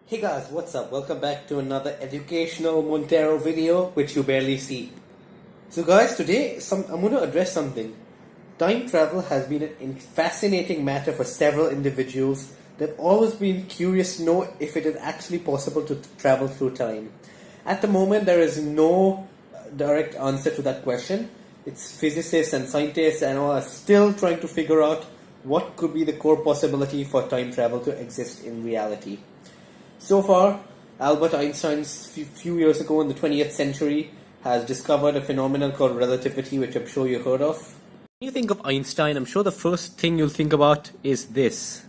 Hey guys, what's up? Welcome back to another educational Montero video which you barely see. So guys, today I'm going to address something. Time travel has been a fascinating matter for several individuals. They've always been curious to know if it is actually possible to travel through time. At the moment, there is no direct answer to that question. It's physicists and scientists and all are still trying to figure out what could be the core possibility for time travel to exist in reality. So far, Albert Einstein, few years ago in the 20th century, has discovered a phenomenon called relativity, which I'm sure you heard of. When you think of Einstein, I'm sure the first thing you'll think about is this.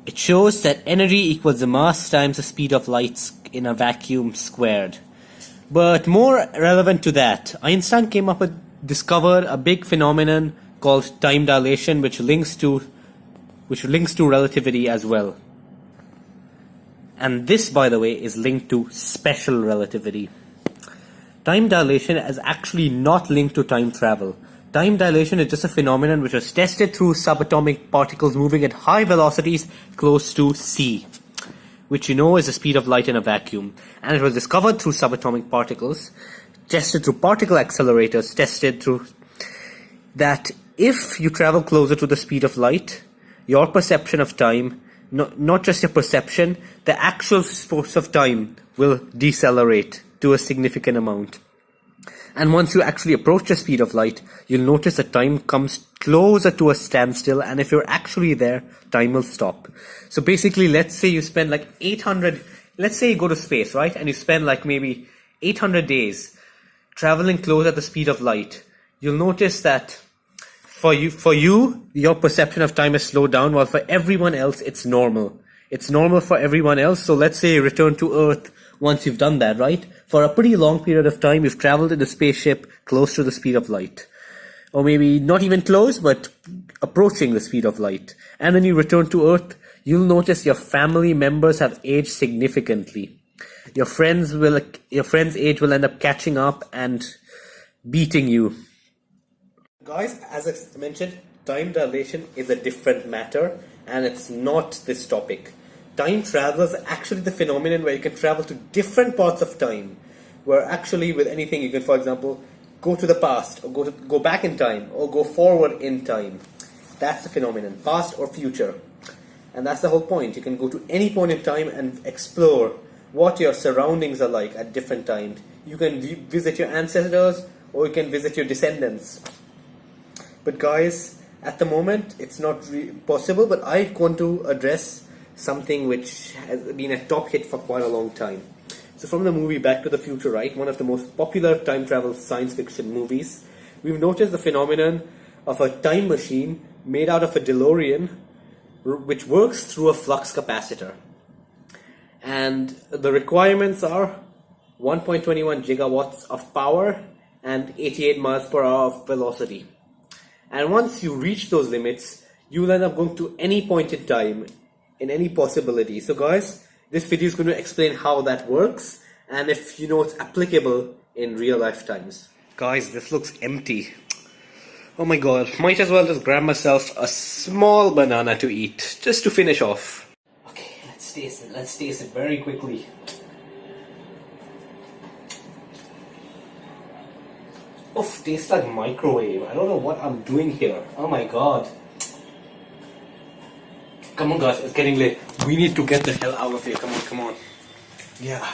It shows that energy equals the mass times the speed of light in a vacuum squared. But more relevant to that, Einstein discovered a big phenomenon called time dilation, which links to relativity as well. And this, by the way, is linked to special relativity. Time dilation is actually not linked to time travel. Time dilation is just a phenomenon which was tested through subatomic particles moving at high velocities close to c, which you know is the speed of light in a vacuum. And it was discovered through subatomic particles, tested through particle accelerators, tested through that if you travel closer to the speed of light, your perception of time, not just your perception, the actual source of time will decelerate to a significant amount. And once you actually approach the speed of light, you'll notice that time comes closer to a standstill, and if you're actually there, time will stop. So basically, let's say you spend like 800, let's say you go to space, right? And you spend like maybe 800 days traveling close at the speed of light. You'll notice that For you, your perception of time is slowed down, while for everyone else, it's normal. It's normal for everyone else. So let's say you return to Earth once you've done that, right? For a pretty long period of time, you've traveled in a spaceship close to the speed of light. Or maybe not even close, but approaching the speed of light. And then you return to Earth, you'll notice your family members have aged significantly. Your friend's age will end up catching up and beating you. Guys, as I mentioned, time dilation is a different matter, and it's not this topic. Time travel is actually the phenomenon where you can travel to different parts of time, where actually with anything you can, for example, go to the past, or go back in time, or go forward in time. That's the phenomenon, past or future. And that's the whole point. You can go to any point in time and explore what your surroundings are like at different times. You can visit your ancestors, or you can visit your descendants. But guys, at the moment, it's not possible, but I want to address something which has been a top hit for quite a long time. So from the movie Back to the Future, right, one of the most popular time travel science fiction movies, we've noticed the phenomenon of a time machine made out of a DeLorean, which works through a flux capacitor. And the requirements are 1.21 gigawatts of power and 88 miles per hour of velocity. And once you reach those limits, you'll end up going to any point in time, in any possibility. So guys, this video is going to explain how that works, and if you know it's applicable in real life times. Guys, this looks empty. Oh my god, might as well just grab myself a small banana to eat, just to finish off. Okay, let's taste it very quickly. Oof, tastes like microwave. I don't know what I'm doing here. Oh my god. Come on guys, it's getting late. We need to get the hell out of here. Come on. Yeah.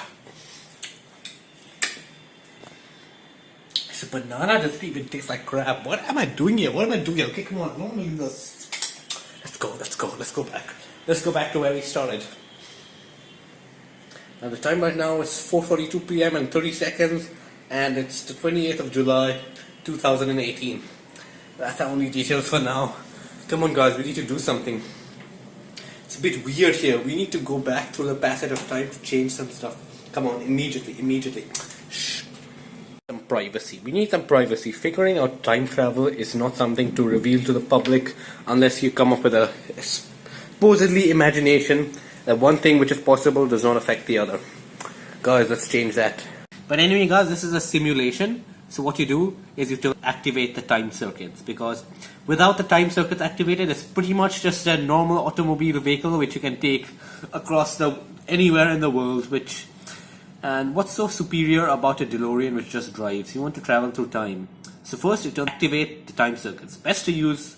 This banana doesn't even taste like crap. What am I doing here? Okay, come on. I don't want to leave this. Let's go back. Let's go back to where we started. Now the time right now is 4:42 p.m. and 30 seconds. And it's the 28th of July 2018. That's our only details for now. Come on guys, we need to do something. It's a bit weird here. We need to go back through the passage of time to change some stuff. Come on, immediately. Shh. Some privacy. We need some privacy. Figuring out time travel is not something to reveal to the public unless you come up with a supposedly imagination that one thing which is possible does not affect the other. Guys, let's change that. But anyway guys, this is a simulation. So what you do is you activate the time circuits, because without the time circuits activated, it's pretty much just a normal automobile vehicle which you can take across anywhere in the world. And what's so superior about a DeLorean which just drives? You want to travel through time. So first you activate the time circuits. Best to use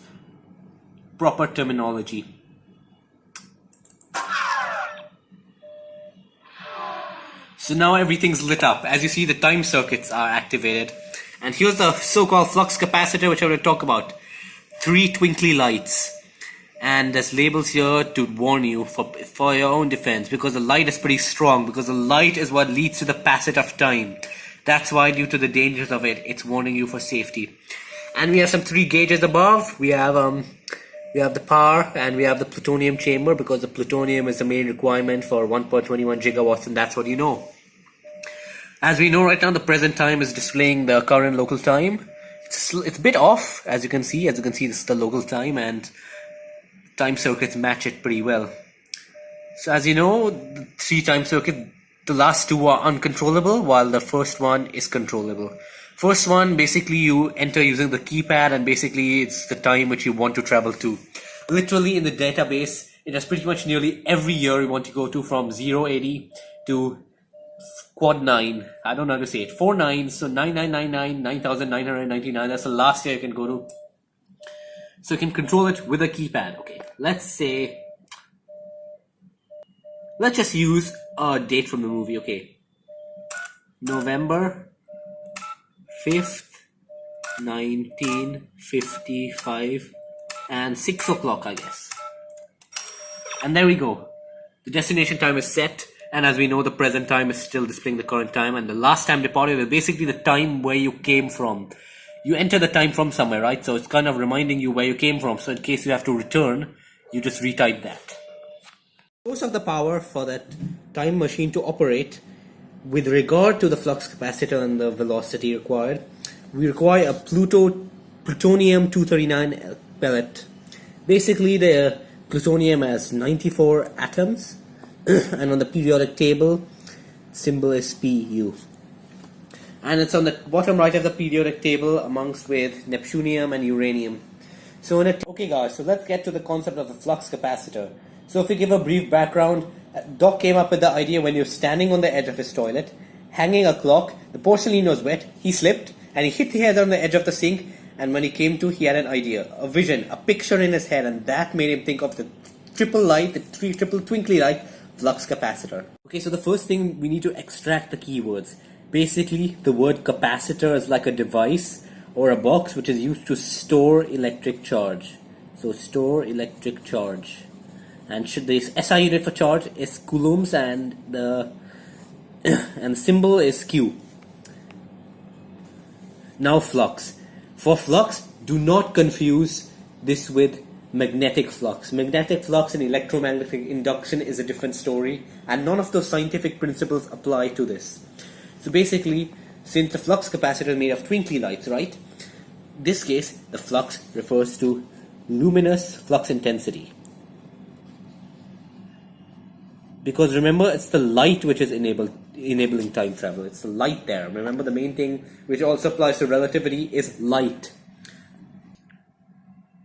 proper terminology. So now everything's lit up. As you see, the time circuits are activated. And here's the so-called flux capacitor, which I will talk about. 3 twinkly lights. And there's labels here to warn you for your own defense, because the light is pretty strong, because the light is what leads to the passage of time. That's why, due to the dangers of it, it's warning you for safety. And we have some 3 gauges above. We have the power, and we have the plutonium chamber, because the plutonium is the main requirement for 1.21 gigawatts, and that's what you know. As we know right now, the present time is displaying the current local time. It's a bit off, as you can see. This is the local time, and time circuits match it pretty well. So as you know, the 3 time circuits, the last 2 are uncontrollable, while the first one is controllable. First one, basically you enter using the keypad, and basically it's the time which you want to travel to. Literally in the database, it has pretty much nearly every year you want to go to, from 080 to quad 9. I don't know how to say it. 4 9s, so 9999, 9999. That's the last year you can go to. So you can control it with a keypad. Okay, let's just use a date from the movie. Okay, November 5th, 1955, and 6 o'clock, I guess. And there we go. The destination time is set, and as we know, the present time is still displaying the current time, and the last time departed is basically the time where you came from. You enter the time from somewhere, right? So it's kind of reminding you where you came from, so in case you have to return, you just retype that. Source of the power for that time machine to operate, with regard to the flux capacitor and the velocity required, we require a plutonium-239 pellet. Basically, the plutonium has 94 atoms, and on the periodic table, symbol is Pu. And it's on the bottom right of the periodic table amongst with neptunium and uranium. Okay guys, so let's get to the concept of the flux capacitor. So if we give a brief background, Doc came up with the idea when he was standing on the edge of his toilet, hanging a clock, the porcelain was wet, he slipped, and he hit the head on the edge of the sink, and when he came to, he had an idea, a vision, a picture in his head, and that made him think of the triple twinkly light flux capacitor. Okay, so the first thing, we need to extract the keywords. Basically, the word capacitor is like a device or a box which is used to store electric charge. So store electric charge. And the SI unit for charge is coulombs, and the symbol is Q. Now flux. For flux, do not confuse this with magnetic flux. Magnetic flux and electromagnetic induction is a different story, and none of those scientific principles apply to this. So basically, since the flux capacitor is made of twinkly lights, right? In this case, the flux refers to luminous flux intensity. Because remember, it's the light which is enabling time travel. It's the light there. Remember, the main thing which also applies to relativity is light.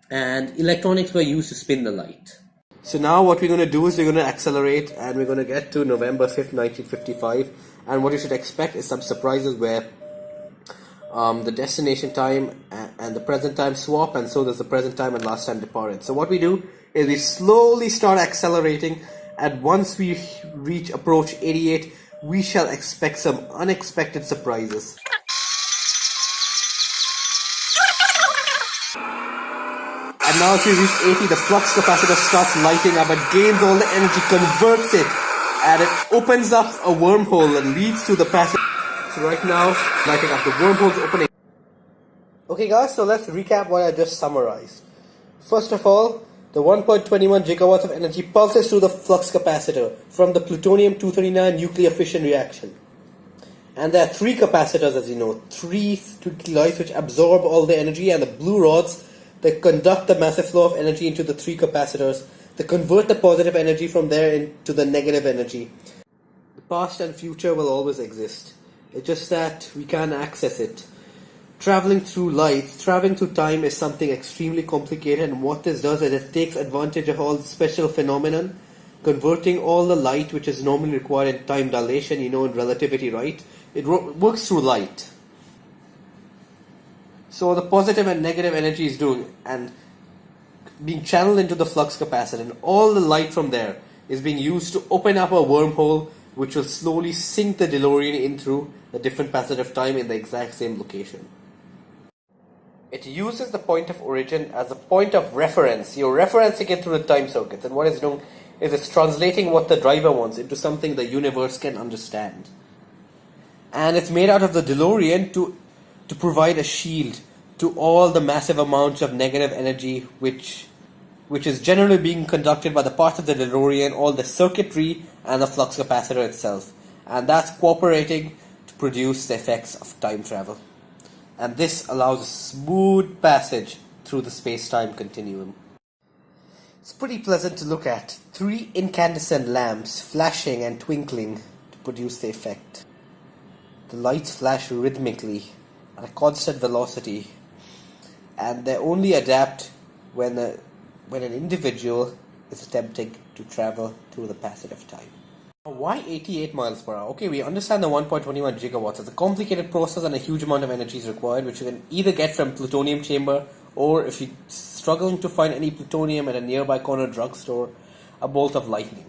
And electronics were used to spin the light. So now what we're going to do is we're going to accelerate, and we're going to get to November 5th, 1955. And what you should expect is some surprises where the destination time and the present time swap, and so there's the present time and last time departed. So what we do is we slowly start accelerating, and once we approach 88, we shall expect some unexpected surprises. And now as we reach 80, the flux capacitor starts lighting up and gains all the energy, converts it, and it opens up a wormhole that leads to the passage. So right now, lighting up, the wormhole's opening. Okay guys, so let's recap what I just summarized. First of all, the 1.21 gigawatts of energy pulses through the flux capacitor from the plutonium-239 nuclear fission reaction. And there are 3 capacitors, as you know, 3 twinkly lights which absorb all the energy, and the blue rods that conduct the massive flow of energy into the 3 capacitors. They convert the positive energy from there into the negative energy. The past and future will always exist. It's just that we can't access it. traveling through time is something extremely complicated, and what this does is it takes advantage of all the special phenomenon, converting all the light which is normally required in time dilation, in relativity, right? It works through light. So the positive and negative energy is doing and being channeled into the flux capacitor, and all the light from there is being used to open up a wormhole which will slowly sink the DeLorean in through the different passage of time in the exact same location. It uses the point of origin as a point of reference. You're referencing it through the time circuits, and what it's doing is it's translating what the driver wants into something the universe can understand. And it's made out of the DeLorean to provide a shield to all the massive amounts of negative energy which is generally being conducted by the parts of the DeLorean, all the circuitry and the flux capacitor itself. And that's cooperating to produce the effects of time travel. And this allows a smooth passage through the space-time continuum. It's pretty pleasant to look at. 3 incandescent lamps flashing and twinkling to produce the effect. The lights flash rhythmically at a constant velocity, and they only adapt when an individual is attempting to travel through the passage of time. Why 88 miles per hour? Okay, we understand the 1.21 gigawatts. It's a complicated process and a huge amount of energy is required, which you can either get from plutonium chamber, or if you're struggling to find any plutonium at a nearby corner drugstore, a bolt of lightning.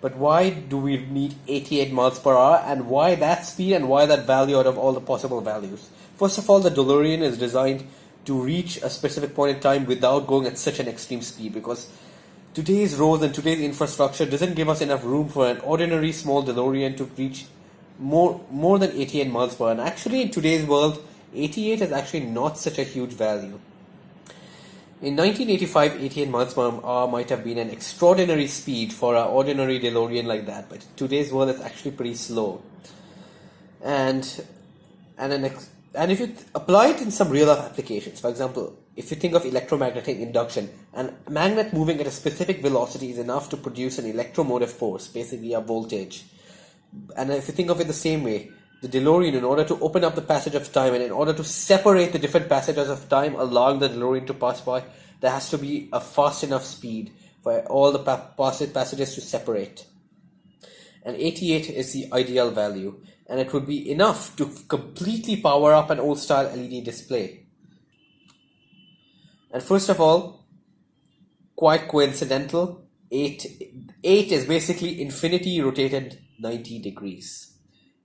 But why do we need 88 miles per hour, and why that speed, and why that value out of all the possible values? First of all, the DeLorean is designed to reach a specific point in time without going at such an extreme speed, because today's roads and today's infrastructure doesn't give us enough room for an ordinary small DeLorean to reach more than 88 miles per hour. And actually, in today's world, 88 is actually not such a huge value. In 1985, 88 miles per hour might have been an extraordinary speed for an ordinary DeLorean like that, but in today's world, it's actually pretty slow. And if you apply it in some real-life applications, for example, if you think of electromagnetic induction, a magnet moving at a specific velocity is enough to produce an electromotive force, basically a voltage. And if you think of it the same way, the DeLorean, in order to open up the passage of time and in order to separate the different passages of time, allowing the DeLorean to pass by, there has to be a fast enough speed for all the passages to separate. And 88 is the ideal value, and it would be enough to completely power up an old style LED display. And first of all, quite coincidental, 8 is basically infinity rotated 90 degrees.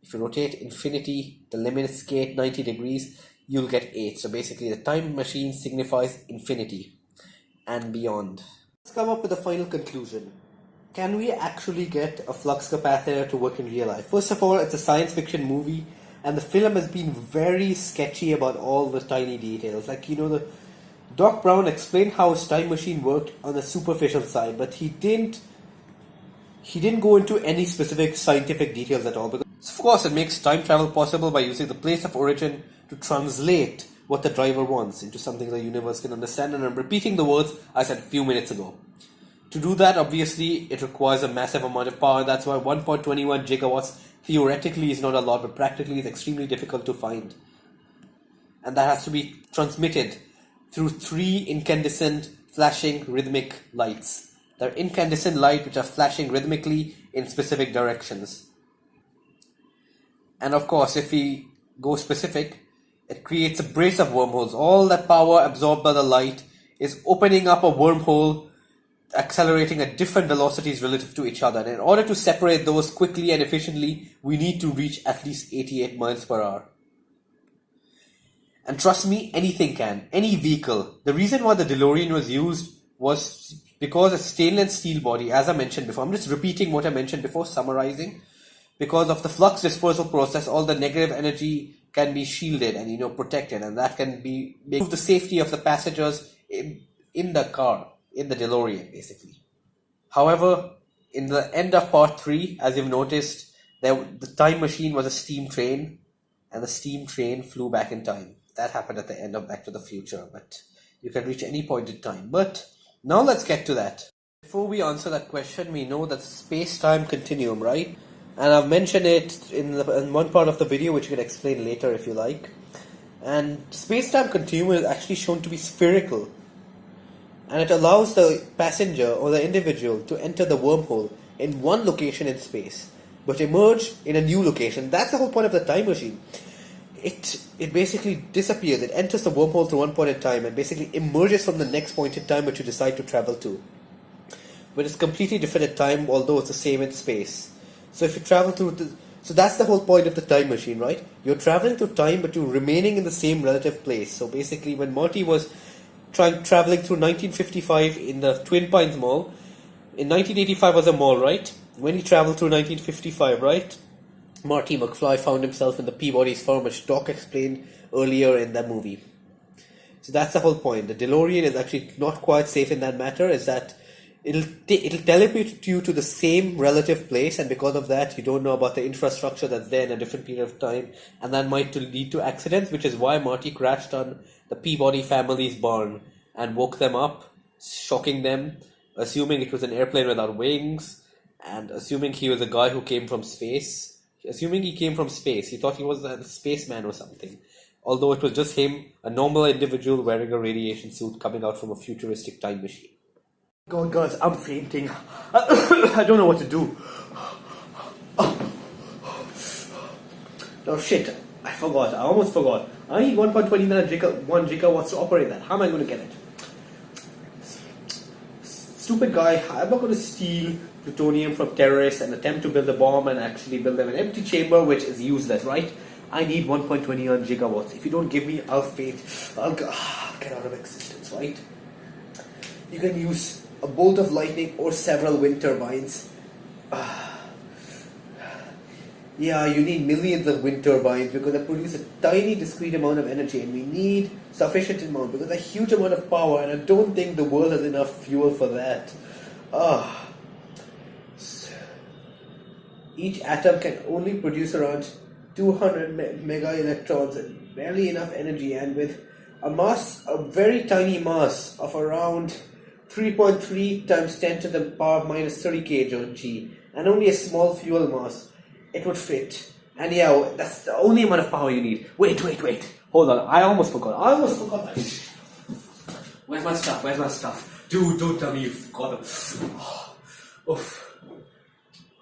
If you rotate infinity, the limits gate 90 degrees, you'll get 8. So basically the time machine signifies infinity and beyond. Let's come up with a final conclusion. Can we actually get a flux capacitor to work in real life? First of all, it's a science fiction movie, and the film has been very sketchy about all the tiny details. The Doc Brown explained how his time machine worked on the superficial side, but he didn't go into any specific scientific details at all. Because of course, it makes time travel possible by using the place of origin to translate what the driver wants into something the universe can understand. And I'm repeating the words I said a few minutes ago. To do that, obviously, it requires a massive amount of power. That's why 1.21 gigawatts theoretically is not a lot, but practically is extremely difficult to find. And that has to be transmitted through 3 incandescent flashing rhythmic lights. They're incandescent light which are flashing rhythmically in specific directions. And of course, if we go specific, it creates a brace of wormholes. All that power absorbed by the light is opening up a wormhole, accelerating at different velocities relative to each other. And in order to separate those quickly and efficiently, we need to reach at least 88 miles per hour. And trust me, anything can. Any vehicle. The reason why the DeLorean was used was because a stainless steel body, as I mentioned before. I'm just repeating what I mentioned before, summarizing. Because of the flux dispersal process, all the negative energy can be shielded and protected, and that can improve the safety of the passengers in the car, in the DeLorean, basically. However, in the end of part 3, as you've noticed, the time machine was a steam train, and the steam train flew back in time. That happened at the end of Back to the Future, but you can reach any point in time. But now let's get to that. Before we answer that question, we know that space-time continuum, right? And I've mentioned it in one part of the video, which you can explain later if you like. And space-time continuum is actually shown to be spherical, and it allows the passenger or the individual to enter the wormhole in one location in space, but emerge in a new location. That's the whole point of the time machine. It basically disappears. It enters the wormhole through one point in time and basically emerges from the next point in time which you decide to travel to. But it's completely different in time, although it's the same in space. So if you travel so that's the whole point of the time machine, right? You're traveling through time, but you're remaining in the same relative place. So basically, when Marty was traveling through 1955 in the Twin Pines Mall, in 1985 was a mall, right? When he traveled through 1955, right? Marty McFly found himself in the Peabody's firm, which Doc explained earlier in that movie. So that's the whole point. The DeLorean is actually not quite safe in that matter, is that it'll teleport you to the same relative place, and because of that you don't know about the infrastructure that's there in a different period of time, and that might lead to accidents, which is why Marty crashed on the Peabody family's barn and woke them up, shocking them, assuming it was an airplane without wings, and assuming he was a guy who came from space. Assuming he came from space, he thought he was a spaceman or something, although it was just him, a normal individual wearing a radiation suit coming out from a futuristic time machine. God, guys, I'm fainting. I don't know what to do. Oh shit, I forgot. I almost forgot. I need 1.29 gigawatts to operate that. How am I going to get it? Stupid guy, I'm not going to steal plutonium from terrorists and attempt to build a bomb and actually build them an empty chamber which is useless, right? I need 1.29 gigawatts. If you don't give me, I'll faint. I'll get out of existence, right? You can use a bolt of lightning or several wind turbines. Yeah, you need millions of wind turbines because they produce a tiny discrete amount of energy, and we need sufficient amount because a huge amount of power, and I don't think the world has enough fuel for that. Each atom can only produce around 200 mega electrons and barely enough energy, and with a very tiny mass of around 3.3 times 10 to the power of minus 30 kg, and only a small fuel mass, it would fit. And yeah, that's the only amount of power you need. Wait. Hold on, I almost forgot that. Where's my stuff? Dude, don't tell me you forgot it. Oof.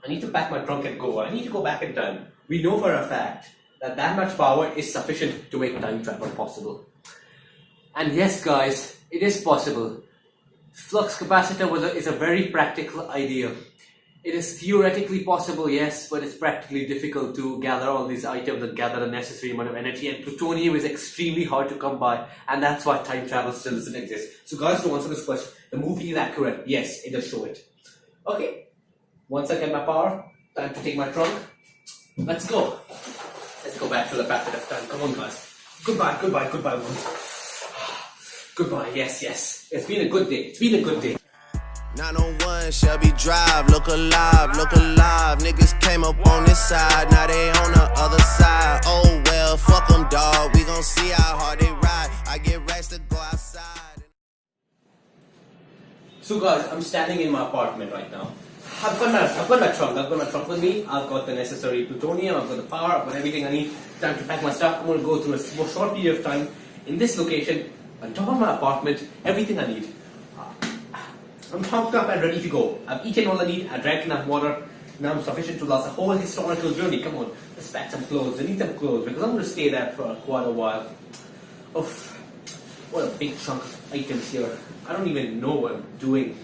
I need to pack my trunk and go. I need to go back in time. We know for a fact that much power is sufficient to make time travel possible. And yes, guys, it is possible. Flux capacitor is a very practical idea. It is theoretically possible, yes, but it's practically difficult to gather all these items and gather the necessary amount of energy, and plutonium is extremely hard to come by, and that's why time travel still doesn't exist. So guys, to answer this question, the movie is accurate. Yes, it does show it. Okay, once I get my power, time to take my trunk. Let's go. Let's go back to the passage of time. Come on, guys. Goodbye, yes. It's been a good day. 901 Shelby Drive, look alive. Niggas came up on this side, now they on the other side. Oh well, fuck them, dawg. We gon' see how hard they ride. I get racks to go outside. So guys, I'm standing in my apartment right now. I've got my trunk with me. I've got the necessary plutonium, I've got the power, I've got everything I need. Time to pack my stuff. I'm gonna go through a short period of time in this location, on top of my apartment, everything I need. I'm pumped up and ready to go. I've eaten all I need, I drank enough water, now I'm sufficient to last a whole historical journey. Come on, let's pack some clothes. I need some clothes because I'm going to stay there for quite a while. Oof, what a big chunk of items here. I don't even know what I'm doing.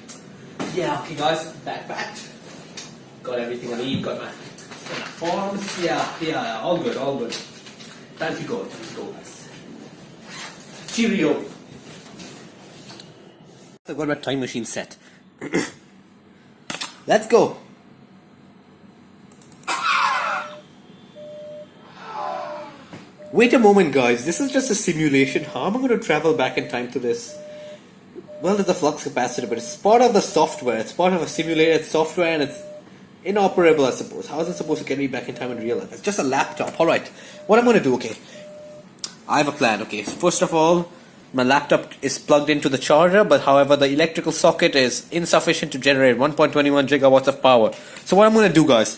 Yeah, okay guys, backpacked. Got everything I need, got my forms. Yeah, all good. Time to go guys. Cheerio. I've got my time machine set. Let's go. Wait a moment, guys. This is just a simulation. How am I going to travel back in time to this? Well, there's a flux capacitor, but it's part of the software. It's part of a simulated software, and it's inoperable, I suppose. How is it supposed to get me back in time in real life? It's just a laptop. Alright. What I'm going to do, okay. I have a plan, okay. First of all, my laptop is plugged into the charger, but however the electrical socket is insufficient to generate 1.21 gigawatts of power. So what I'm going to do, guys,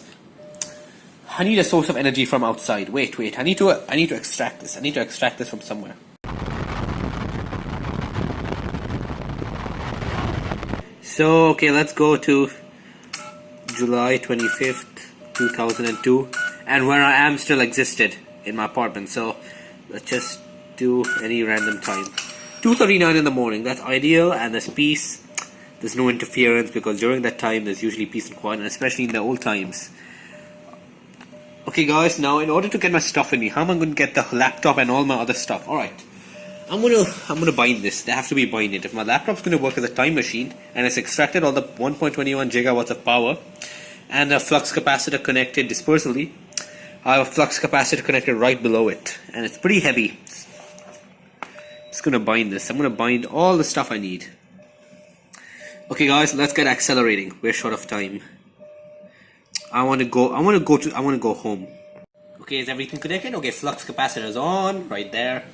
I need a source of energy from outside. Wait. I need to extract this. I need to extract this from somewhere. So, okay, let's go to July 25th, 2002, and where I am still existed in my apartment. So, let's just do any random time. 2:39 in the morning. That's ideal, and there's peace. There's no interference because during that time there's usually peace and quiet, and especially in the old times. Okay, guys. Now, in order to get my stuff in me, how am I going to get the laptop and all my other stuff? All right. I'm gonna bind this. They have to be binded. If my laptop's gonna work as a time machine and it's extracted all the 1.21 gigawatts of power and a flux capacitor connected dispersally, I have a flux capacitor connected right below it, and it's pretty heavy. I'm just gonna bind this. I'm gonna bind all the stuff I need. Okay, guys, let's get accelerating. We're short of time. I wanna go home. Okay, is everything connected? Okay, flux capacitor is on right there.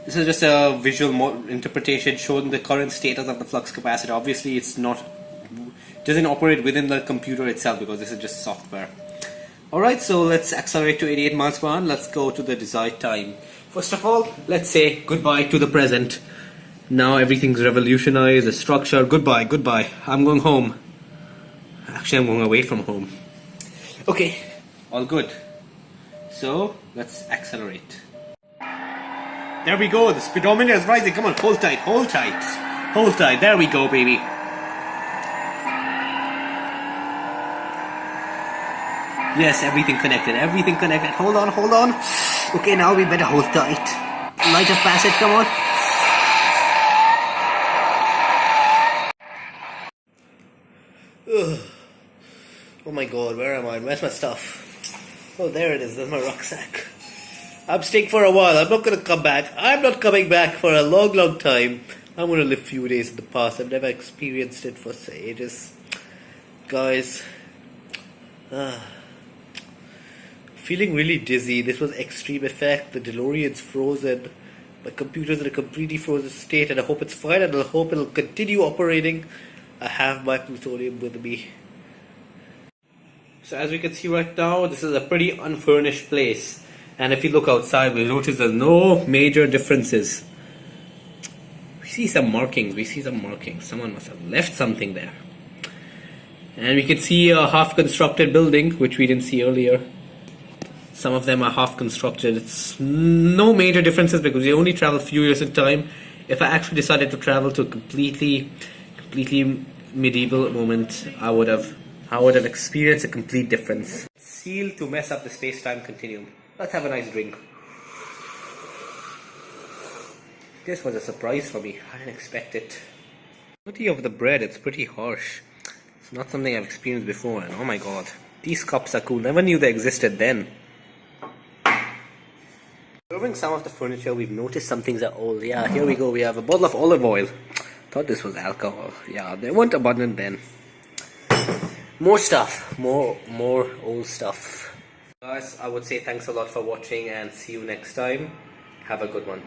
This is just a visual interpretation showing the current status of the flux capacitor. Obviously, it doesn't operate within the computer itself because this is just software. Alright, so let's accelerate to 88 miles per hour. Let's go to the desired time. First of all, let's say goodbye to the present. Now everything's revolutionized, the structure. Goodbye. I'm going home. Actually, I'm going away from home. Okay, all good. So, let's accelerate. There we go, the speedometer is rising. Come on, hold tight. There we go, baby. Yes, everything connected. Hold on. Okay, now we better hold tight. Light of passage, come on. Ugh. Oh my god, where am I? Where's my stuff? Oh, there it is. There's my rucksack. I'm staying for a while. I'm not going to come back. I'm not coming back for a long time. I'm going to live a few days in the past. I've never experienced it for ages. Guys, feeling really dizzy. This was extreme effect. The DeLorean's frozen. My computer's in a completely frozen state, and I hope it's fine, and I hope it'll continue operating. I have my plutonium with me. So as we can see right now, this is a pretty unfurnished place. And if you look outside, we notice there's no major differences. We see some markings. Someone must have left something there. And we can see a half-constructed building, which we didn't see earlier. Some of them are half-constructed. It's no major differences because we only travel a few years in time. If I actually decided to travel to a completely medieval moment, I would have experienced a complete difference. Sealed to mess up the space-time continuum. Let's have a nice drink. This was a surprise for me. I didn't expect it. The quality of the bread, it's pretty harsh. It's not something I've experienced before, and oh my god. These cups are cool. Never knew they existed then. Observing some of the furniture, we've noticed some things are old. Yeah, here we go. We have a bottle of olive oil. Thought this was alcohol. Yeah, they weren't abundant then. More stuff. More old stuff. Guys, I would say thanks a lot for watching and see you next time. Have a good one.